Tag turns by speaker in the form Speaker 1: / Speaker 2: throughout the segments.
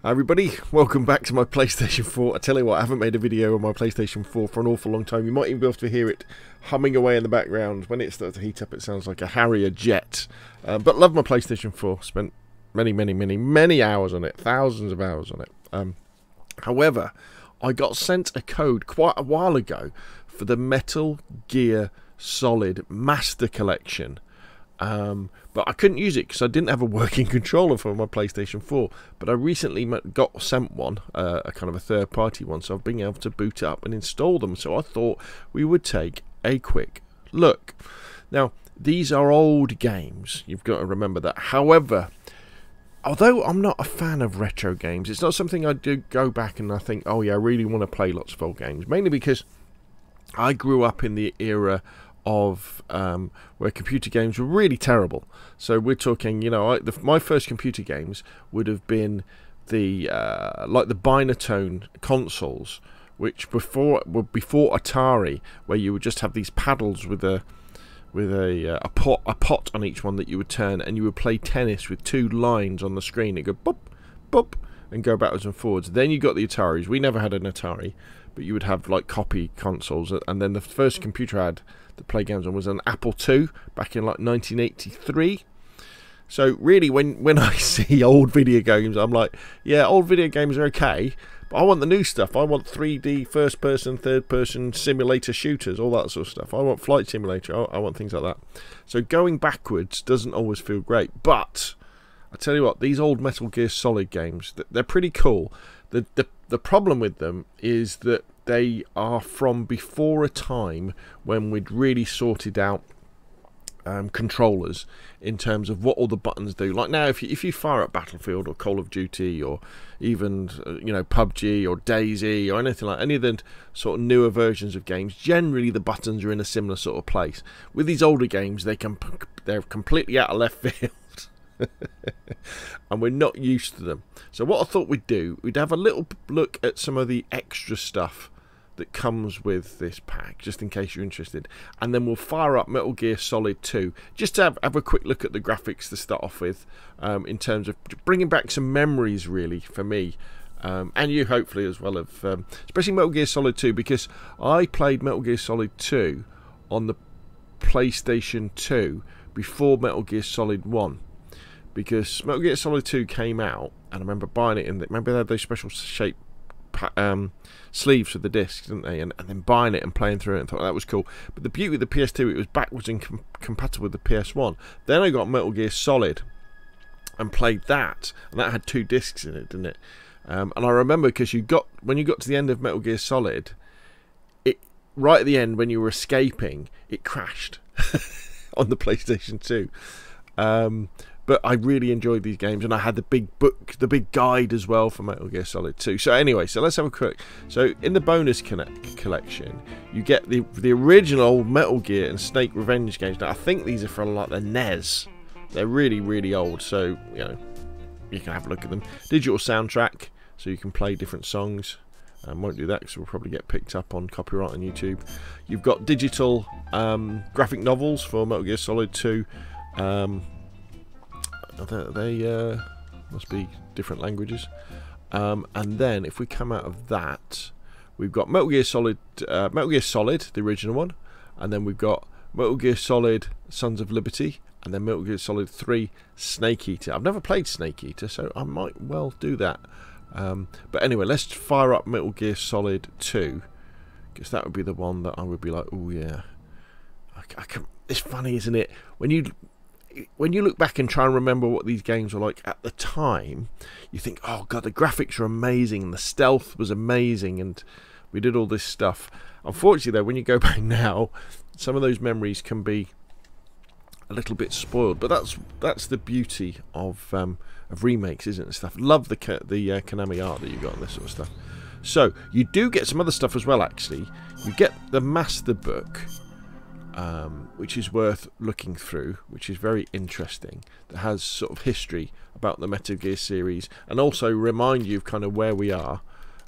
Speaker 1: Hi everybody, welcome back to my PlayStation 4. I tell you what, I haven't made a video on my PlayStation 4 for an awful long time. You might even be able to hear it humming away in the background. When it starts to heat up, it sounds like a Harrier jet. But love my PlayStation 4. Spent many hours on it. Thousands of hours on it. However, I got sent a code quite a while ago for the Metal Gear Solid Master Collection. But I couldn't use it because I didn't have a working controller for my PlayStation 4. But I recently got sent one, a kind of a third-party one, so I've been able to boot it up and install them. So I thought we would take a quick look. Now, these are old games. You've got to remember that. However, although I'm not a fan of retro games, it's not something I do go back and I think, oh yeah, I really want to play lots of old games. Mainly because I grew up in the era of where computer games were really terrible. So we're talking, you know, my first computer games would have been the like the Binatone consoles, which were before Atari, where you would just have these paddles with a pot on each one that you would turn, and you would play tennis with two lines on the screen. It'd go boop boop and go backwards and forwards. Then you got the Ataris. We never had an Atari, but you would have like copy consoles, and then the first computer I had to play games on was an Apple II back in like 1983. So really, when I see old video games, I'm like, yeah, old video games are okay, but I want the new stuff. I want 3D, first person, third person, simulator shooters, all that sort of stuff. I want Flight Simulator. I want things like that. So going backwards doesn't always feel great, but I tell you what, these old Metal Gear Solid games, they're pretty cool. The problem with them is that they are from before a time when we'd really sorted out controllers in terms of what all the buttons do. Like now, if you fire up Battlefield or Call of Duty or even you know, PUBG or DayZ or anything like any of the sort of newer versions of games, generally the buttons are in a similar sort of place. With these older games, they're completely out of left field. And we're not used to them. So what I thought we'd do, we'd have a little look at some of the extra stuff that comes with this pack, just in case you're interested, and then we'll fire up Metal Gear Solid 2 just to have a quick look at the graphics to start off with, in terms of bringing back some memories really for me, and you hopefully as well, of especially Metal Gear Solid 2, because I played Metal Gear Solid 2 on the PlayStation 2 before Metal Gear Solid 1. Because Metal Gear Solid 2 came out, and I remember buying it, remember they had those special shaped sleeves for the discs, didn't they? And then buying it and playing through it and thought that was cool. But the beauty of the PS2, it was backwards and compatible with the PS1. Then I got Metal Gear Solid and played that, and that had two discs in it, didn't it? And I remember because when you got to the end of Metal Gear Solid, right at the end when you were escaping, it crashed on the PlayStation 2. But I really enjoyed these games, and I had the big book, the big guide as well for Metal Gear Solid 2. So anyway, so let's have a quick. So in the bonus collection, you get the original Metal Gear and Snake Revenge games. Now I think these are from like the NES. They're really old, so you know you can have a look at them. Digital soundtrack, so you can play different songs. Won't do that because we'll probably get picked up on copyright on YouTube. You've got digital graphic novels for Metal Gear Solid 2. They must be different languages, and then if we come out of that, we've got Metal Gear Solid, the original one, and then we've got Metal Gear Solid Sons of Liberty, and then Metal Gear Solid 3 Snake Eater. I've never played Snake Eater, so I might well do that. But anyway, let's fire up Metal Gear Solid 2, because that would be the one that I would be like, oh yeah, it's funny, isn't it, when you look back and try and remember what these games were like at the time, you think, oh god, the graphics are amazing and the stealth was amazing and we did all this stuff. Unfortunately though, when you go back now, some of those memories can be a little bit spoiled, but that's the beauty of remakes, isn't it? Stuff. Love the Konami art that you got and this sort of stuff. So you do get some other stuff as well. Actually, you get the master book, which is worth looking through, which is very interesting, that has sort of history about the Metal Gear series and also remind you of kind of where we are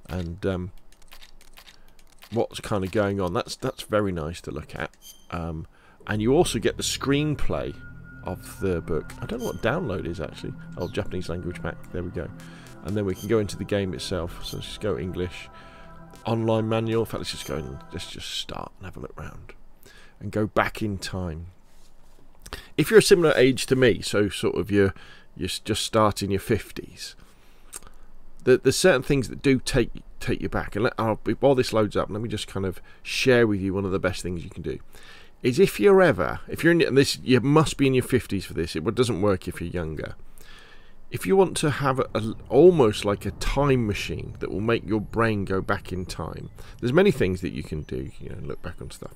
Speaker 1: and what's kind of going on. That's very nice to look at, and you also get the screenplay of the book. I don't know what download is actually. Oh, Japanese language pack, there we go. and then we can go into the game itself. So let's just go English, online manual. In fact, let's just go and let's just start and have a look round and go back in time. If you're a similar age to me, so sort of you're just starting your 50s, there's certain things that do take you back. And while this loads up, let me just kind of share with you one of the best things you can do. Is if you're in this, you must be in your 50s for this. It doesn't work if you're younger. If you want to have almost like a time machine that will make your brain go back in time, there's many things that you can do, you know, look back on stuff.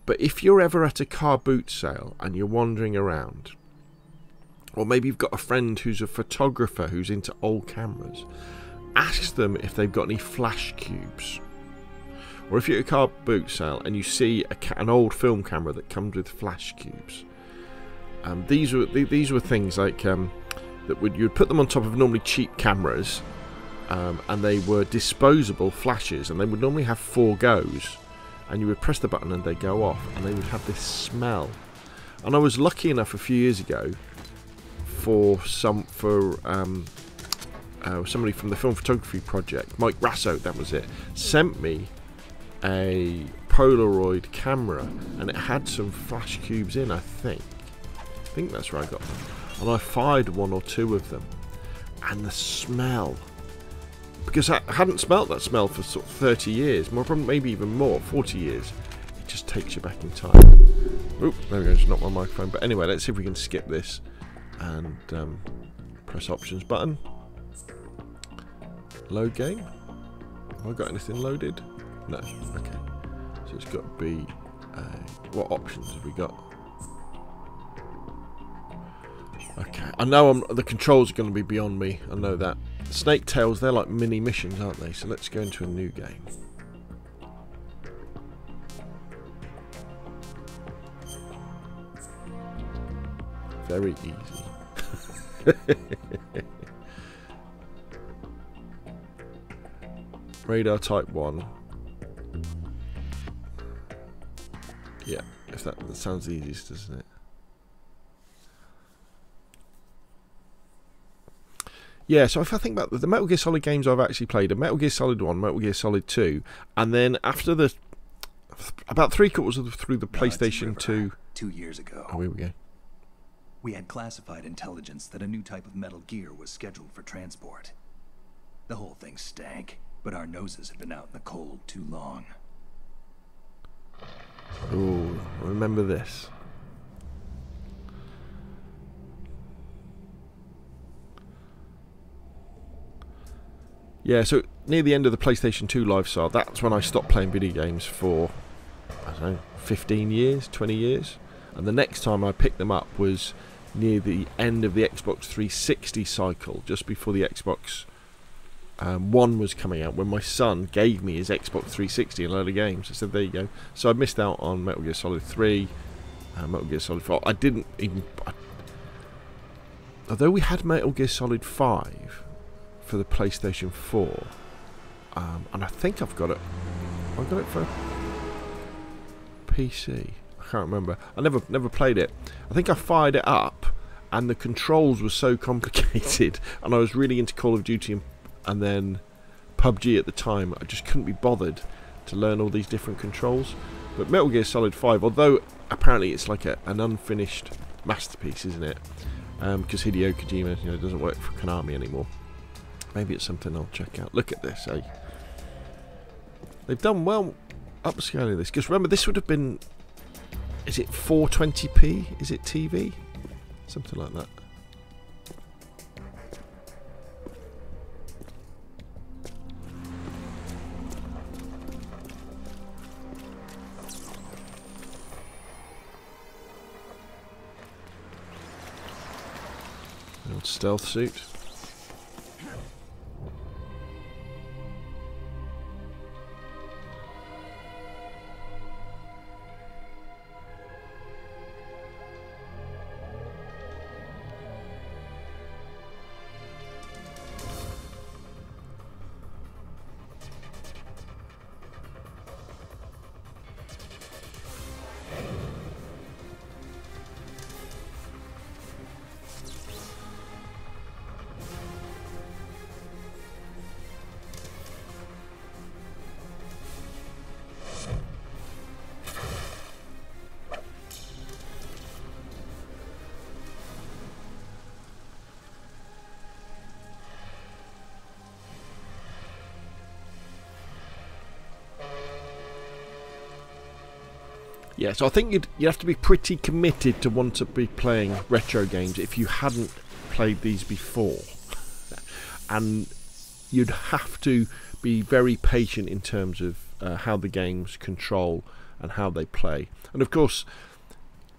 Speaker 1: But if you're ever at a car boot sale and you're wandering around, or maybe you've got a friend who's a photographer who's into old cameras, ask them if they've got any flash cubes. Or if you're at a car boot sale and you see an old film camera that comes with flash cubes. These were things like you'd put them on top of normally cheap cameras, and they were disposable flashes, and they would normally have 4 goes, and you would press the button and they'd go off, and they would have this smell. And I was lucky enough a few years ago for somebody from the film photography project, Mike Rasso, that was it, sent me a Polaroid camera, and it had some flash cubes in. I think that's where I got them, and I fired 1 or 2 of them, and the smell, because I hadn't smelt that smell for sort of 30 years, maybe even more, 40 years, it just takes you back in time. Oop, there we go, it's not my microphone. But anyway, let's see if we can skip this and press options button. Load game. Have I got anything loaded? No. Okay. So it's got to be what options have we got? Okay. I know the controls are going to be beyond me. I know that. Snake Tails, they're like mini missions, aren't they? So let's go into a new game. Very easy. Radar Type 1. Yeah, if that sounds the easiest, doesn't it? Yeah, so if I think about the Metal Gear Solid games I've actually played, Metal Gear Solid 1, Metal Gear Solid 2, and then after about 3/4 through the PlayStation 2.
Speaker 2: 2 years ago.
Speaker 1: Oh, here we go.
Speaker 2: We had classified intelligence that a new type of Metal Gear was scheduled for transport. The whole thing stank, but our noses had been out in the cold too long.
Speaker 1: Ooh, remember this. Yeah, so near the end of the PlayStation 2 lifestyle, that's when I stopped playing video games for, I don't know, 15 years, 20 years. And the next time I picked them up was near the end of the Xbox 360 cycle, just before the Xbox One was coming out, when my son gave me his Xbox 360 and a load of games. I said, there you go. So I missed out on Metal Gear Solid 3, Metal Gear Solid 4. I didn't even... although we had Metal Gear Solid 5 for the PlayStation 4, and I think I've got it. I got it for PC. I can't remember. I never played it. I think I fired it up, and the controls were so complicated, and I was really into Call of Duty and then PUBG at the time. I just couldn't be bothered to learn all these different controls. But Metal Gear Solid 5, although apparently it's like an unfinished masterpiece, isn't it? Because Hideo Kojima, you know, doesn't work for Konami anymore. Maybe it's something I'll check out. Look at this, eh? They've done well upscaling this. Because remember, this would have been... is it 420p? Is it TV? Something like that. The old stealth suit. Yeah, so I think you'd have to be pretty committed to want to be playing retro games if you hadn't played these before. And you'd have to be very patient in terms of how the games control and how they play. And of course,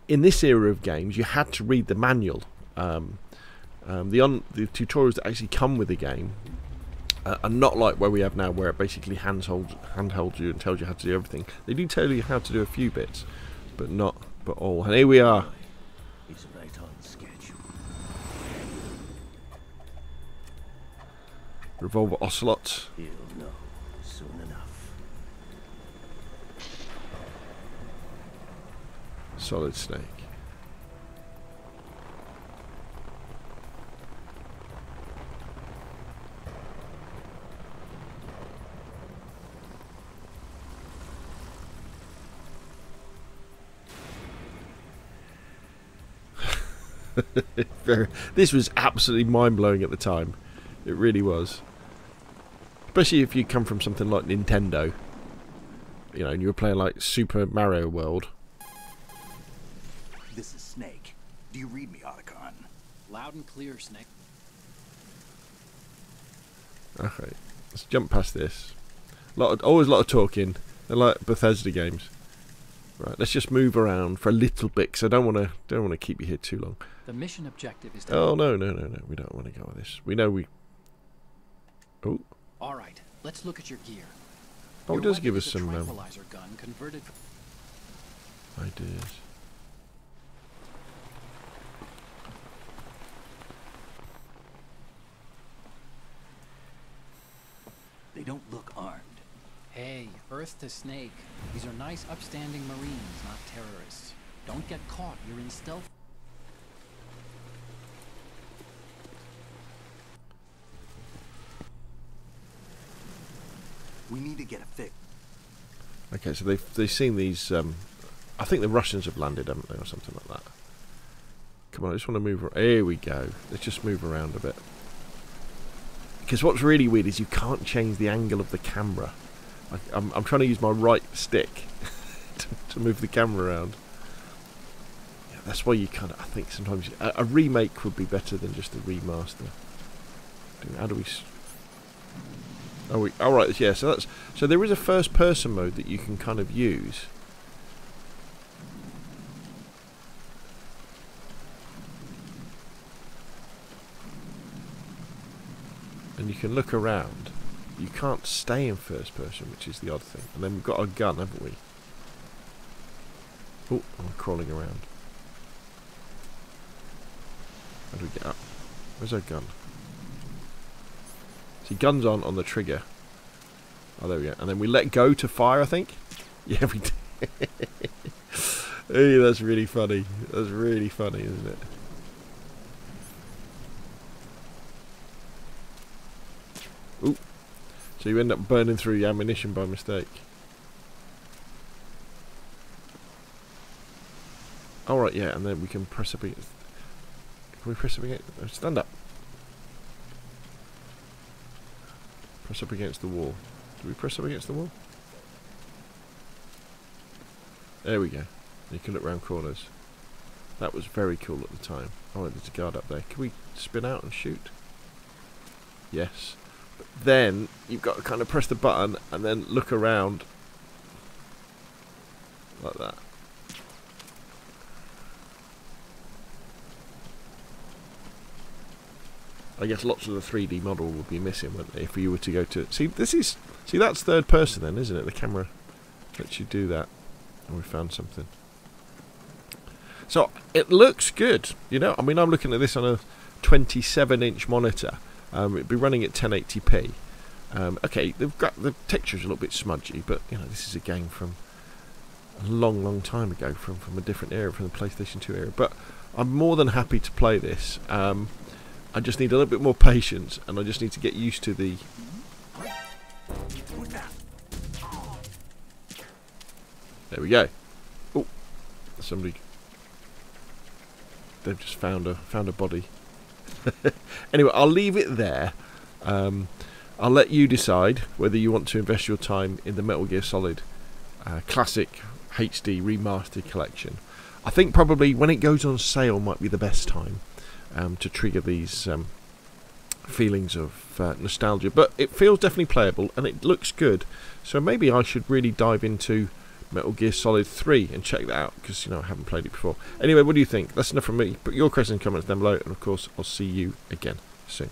Speaker 1: in this era of games, you had to read the manual. The tutorials that actually come with the game are not like where we have now, where it basically handholds you and tells you how to do everything. They do tell you how to do a few bits, but all. And here we are.
Speaker 3: He's right on schedule.
Speaker 1: Revolver Ocelot.
Speaker 3: He'll know soon enough.
Speaker 1: Solid Snake. This was absolutely mind-blowing at the time. It really was. Especially if you come from something like Nintendo. You know, and you were playing like Super Mario World.
Speaker 2: This is Snake. Do you read me, Otacon?
Speaker 4: Loud and clear, Snake.
Speaker 1: Okay, let's jump past this. Always a lot of talking. They're like Bethesda games. Right, let's just move around for a little bit, because I don't want to keep you here too long.
Speaker 4: The mission objective is to...
Speaker 1: Oh, no. We don't want to go with this. We know we... Oh.
Speaker 4: All right, let's look at your gear.
Speaker 1: Oh, it does give us some
Speaker 4: tranquilizer gun converted
Speaker 1: ideas.
Speaker 2: They don't look armed.
Speaker 4: Hey, Earth to Snake. These are nice, upstanding Marines, not terrorists. Don't get caught. You're in stealth.
Speaker 2: We need to get a fix.
Speaker 1: Okay, so they've seen these. I think the Russians have landed, haven't they, or something like that. Come on, I just want to move. Here we go. Let's just move around a bit. Because what's really weird is you can't change the angle of the camera. I'm trying to use my right stick to move the camera around. Yeah, that's why you kind of. I think sometimes a remake would be better than just a remaster. How do we? All right. Yeah. So there is a first-person mode that you can kind of use. And you can look around. You can't stay in first person, which is the odd thing. And then we've got our gun, haven't we? Oh, I'm crawling around. How do we get up? Where's our gun? See, gun's on the trigger. Oh, there we go. And then we let go to fire, I think? Yeah, we did. Hey, that's really funny. That's really funny, isn't it? Ooh. So you end up burning through your ammunition by mistake. Alright, yeah, and then we can press up against... Can we press up against... Oh, stand up. Press up against the wall. Do we press up against the wall? There we go. You can look round corners. That was very cool at the time. Oh, there's a guard up there. Can we spin out and shoot? Yes. Then you've got to kind of press the button and then look around like that. I guess lots of the 3D model would be missing, wouldn't they, if you were to go to... See, that's third person then, isn't it? The camera lets you do that. And we found something. So, it looks good, you know. I mean, I'm looking at this on a 27-inch monitor. It'd be running at 1080p. Okay, they've got the texture's a little bit smudgy, but you know this is a game from a long time ago, from a different era, from the PlayStation 2 era. But I'm more than happy to play this. I just need a little bit more patience, and I just need to get used to the. There we go. Oh, somebody. They've just found a body. Anyway, I'll leave it there. I'll let you decide whether you want to invest your time in the Metal Gear Solid Classic HD Remastered Collection. I think probably when it goes on sale might be the best time to trigger these feelings of nostalgia. But it feels definitely playable and it looks good. So maybe I should really dive into Metal Gear Solid 3 and check that out, because I haven't played it before. Anyway, what do you think? That's enough from me. Put your questions and comments down below, and of course I'll see you again soon.